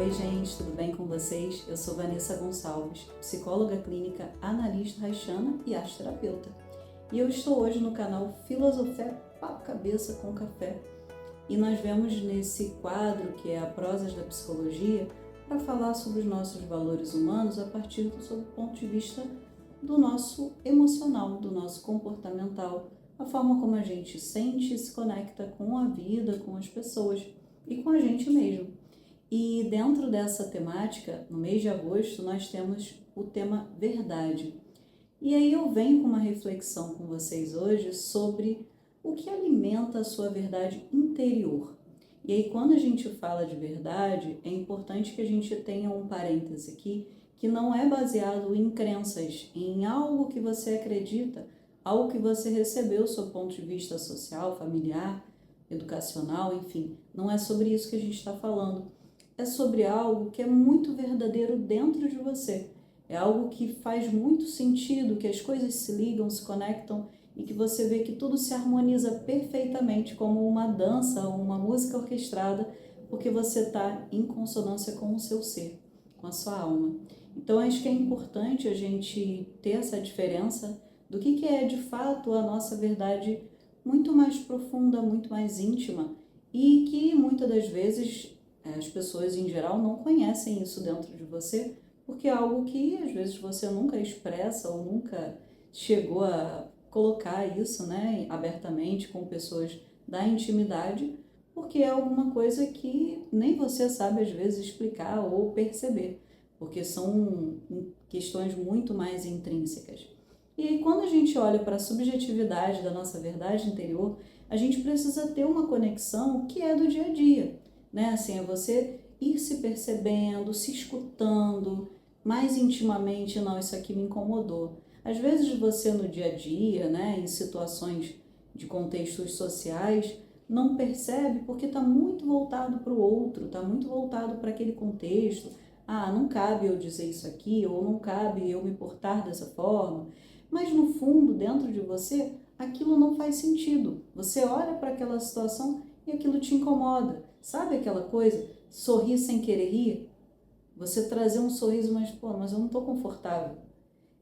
Oi, gente, tudo bem com vocês? Eu sou Vanessa Gonçalves, psicóloga clínica, analista haitiana e arteterapeuta. E eu estou hoje no canal Filosofé Papo Cabeça com Café. E nós vemos nesse quadro, que é a Prosas da Psicologia, para falar sobre os nossos valores humanos a partir do ponto de vista do nosso emocional, do nosso comportamental, a forma como a gente sente e se conecta com a vida, com as pessoas e com a gente mesmo. E dentro dessa temática, no mês de agosto, nós temos o tema verdade. E aí eu venho com uma reflexão com vocês hoje sobre o que alimenta a sua verdade interior. E aí quando a gente fala de verdade, é importante que a gente tenha um parêntese aqui, que não é baseado em crenças, em algo que você acredita, algo que você recebeu do seu ponto de vista social, familiar, educacional, enfim. Não é sobre isso que a gente está falando. É sobre algo que é muito verdadeiro dentro de você. É algo que faz muito sentido, que as coisas se ligam, se conectam e que você vê que tudo se harmoniza perfeitamente como uma dança ou uma música orquestrada, porque você está em consonância com o seu ser, com a sua alma. Então, acho que é importante a gente ter essa diferença do que é de fato a nossa verdade muito mais profunda, muito mais íntima e que muitas das vezes as pessoas em geral não conhecem isso dentro de você, porque é algo que às vezes você nunca expressa ou nunca chegou a colocar isso, né, abertamente com pessoas da intimidade, porque é alguma coisa que nem você sabe às vezes explicar ou perceber, porque são questões muito mais intrínsecas. E aí, quando a gente olha para a subjetividade da nossa verdade interior, a gente precisa ter uma conexão que é do dia a dia, né? Assim, é você ir se percebendo, se escutando mais intimamente, não, isso aqui me incomodou. Às vezes você no dia a dia, né, em situações de contextos sociais, não percebe porque está muito voltado para o outro, está muito voltado para aquele contexto. Ah, não cabe eu dizer isso aqui, ou não cabe eu me portar dessa forma. Mas no fundo, dentro de você, aquilo não faz sentido. Você olha para aquela situação e aquilo te incomoda. Sabe aquela coisa? Sorrir sem querer rir? Você trazer um sorriso, mas eu não estou confortável.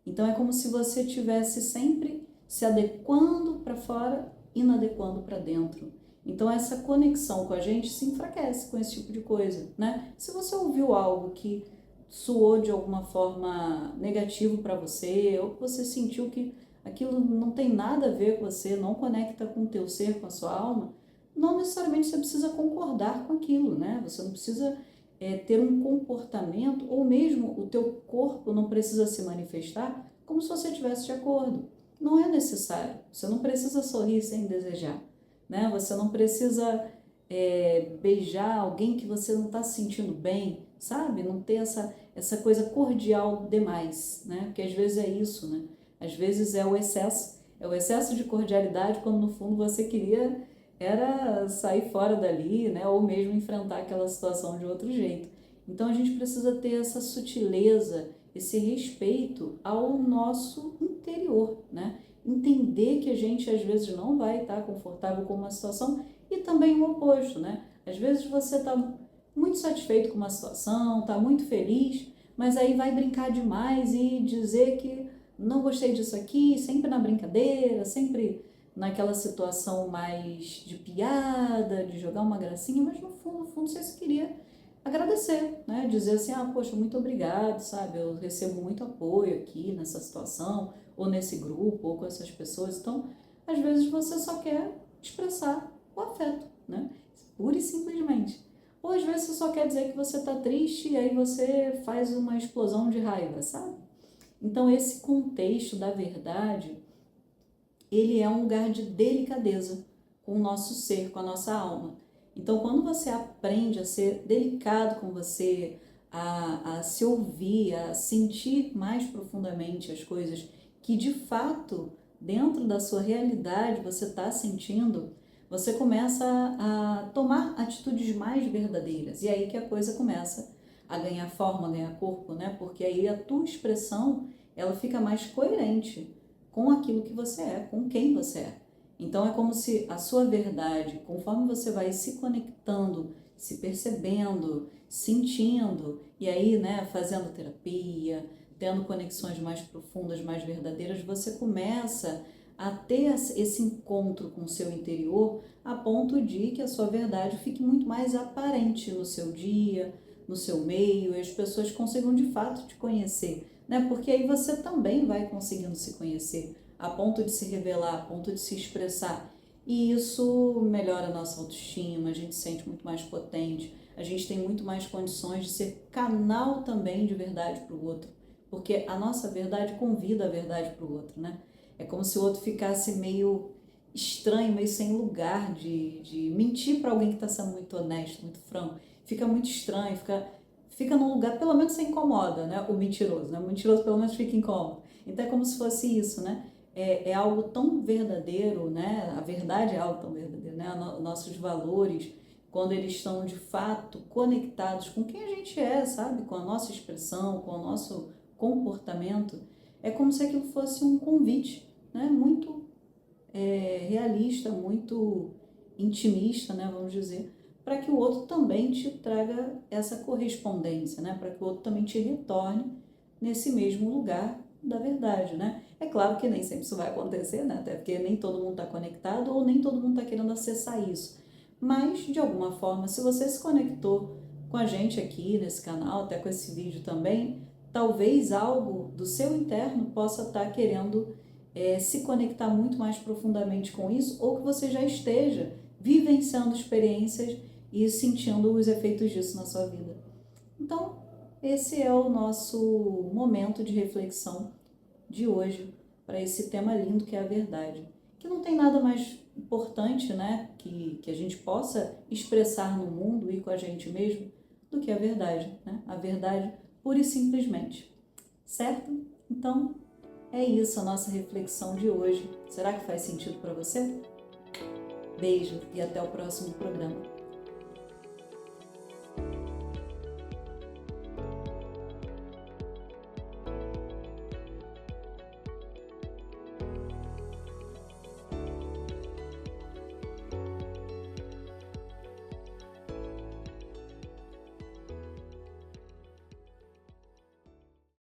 Então é como se você estivesse sempre se adequando para fora e inadequando para dentro. Então essa conexão com a gente se enfraquece com esse tipo de coisa, né? Se você ouviu algo que soou de alguma forma negativo para você, ou que você sentiu que aquilo não tem nada a ver com você, não conecta com o teu ser, com a sua alma, não necessariamente você precisa concordar com aquilo, né? Você não precisa ter um comportamento, ou mesmo o teu corpo não precisa se manifestar como se você estivesse de acordo. Não é necessário. Você não precisa sorrir sem desejar, né? Você não precisa beijar alguém que você não está se sentindo bem, sabe? Não ter essa coisa cordial demais, né? Porque às vezes é isso, né? Às vezes é o excesso de cordialidade quando no fundo você queria era sair fora dali, né? Ou mesmo enfrentar aquela situação de outro jeito. Então a gente precisa ter essa sutileza, esse respeito ao nosso interior, né? Entender que a gente às vezes não vai estar confortável com uma situação e também o oposto, né? Às vezes você está muito satisfeito com uma situação, está muito feliz, mas aí vai brincar demais e dizer que não gostei disso aqui, sempre na brincadeira, sempre naquela situação mais de piada, de jogar uma gracinha, mas no fundo você só queria agradecer, né? Dizer assim, poxa, muito obrigado, sabe? Eu recebo muito apoio aqui nessa situação, ou nesse grupo, ou com essas pessoas. Então, às vezes você só quer expressar o afeto, né? Pura e simplesmente. Ou às vezes você só quer dizer que você tá triste e aí você faz uma explosão de raiva, sabe? Então, esse contexto da verdade, ele é um lugar de delicadeza com o nosso ser, com a nossa alma. Então, quando você aprende a ser delicado com você, a se ouvir, a sentir mais profundamente as coisas que de fato, dentro da sua realidade, você está sentindo, você começa a tomar atitudes mais verdadeiras. E aí que a coisa começa a ganhar forma, a ganhar corpo, né? Porque aí a tua expressão, ela fica mais coerente com aquilo que você é, com quem você é. Então é como se a sua verdade, conforme você vai se conectando, se percebendo, sentindo, e aí, né, fazendo terapia, tendo conexões mais profundas, mais verdadeiras, você começa a ter esse encontro com o seu interior a ponto de que a sua verdade fique muito mais aparente no seu dia, no seu meio, e as pessoas consigam de fato te conhecer, né? Porque aí você também vai conseguindo se conhecer a ponto de se revelar, a ponto de se expressar. E isso melhora a nossa autoestima, a gente se sente muito mais potente, a gente tem muito mais condições de ser canal também de verdade para o outro, porque a nossa verdade convida a verdade para o outro, né? É como se o outro ficasse meio estranho, meio sem lugar de mentir para alguém que está sendo muito honesto, muito franco. Fica muito estranho, fica num lugar, pelo menos você incomoda, né? O mentiroso, né? O mentiroso pelo menos fica incômodo. Então é como se fosse isso, né? É algo tão verdadeiro, né? A verdade é algo tão verdadeiro, né? Nossos valores, quando eles estão de fato conectados com quem a gente é, sabe? Com a nossa expressão, com o nosso comportamento, é como se aquilo fosse um convite, né? Muito realista, muito intimista, né? Vamos dizer, para que o outro também te traga essa correspondência, né? Para que o outro também te retorne nesse mesmo lugar da verdade, né? É claro que nem sempre isso vai acontecer, né? Até porque nem todo mundo está conectado ou nem todo mundo está querendo acessar isso. Mas, de alguma forma, se você se conectou com a gente aqui nesse canal, até com esse vídeo também, talvez algo do seu interno possa estar querendo se conectar muito mais profundamente com isso, ou que você já esteja vivenciando experiências e sentindo os efeitos disso na sua vida. Então, esse é o nosso momento de reflexão de hoje para esse tema lindo que é a verdade. Que não tem nada mais importante, né, que a gente possa expressar no mundo e com a gente mesmo do que a verdade, né? A verdade pura e simplesmente. Certo? Então, é isso a nossa reflexão de hoje. Será que faz sentido para você? Beijo e até o próximo programa.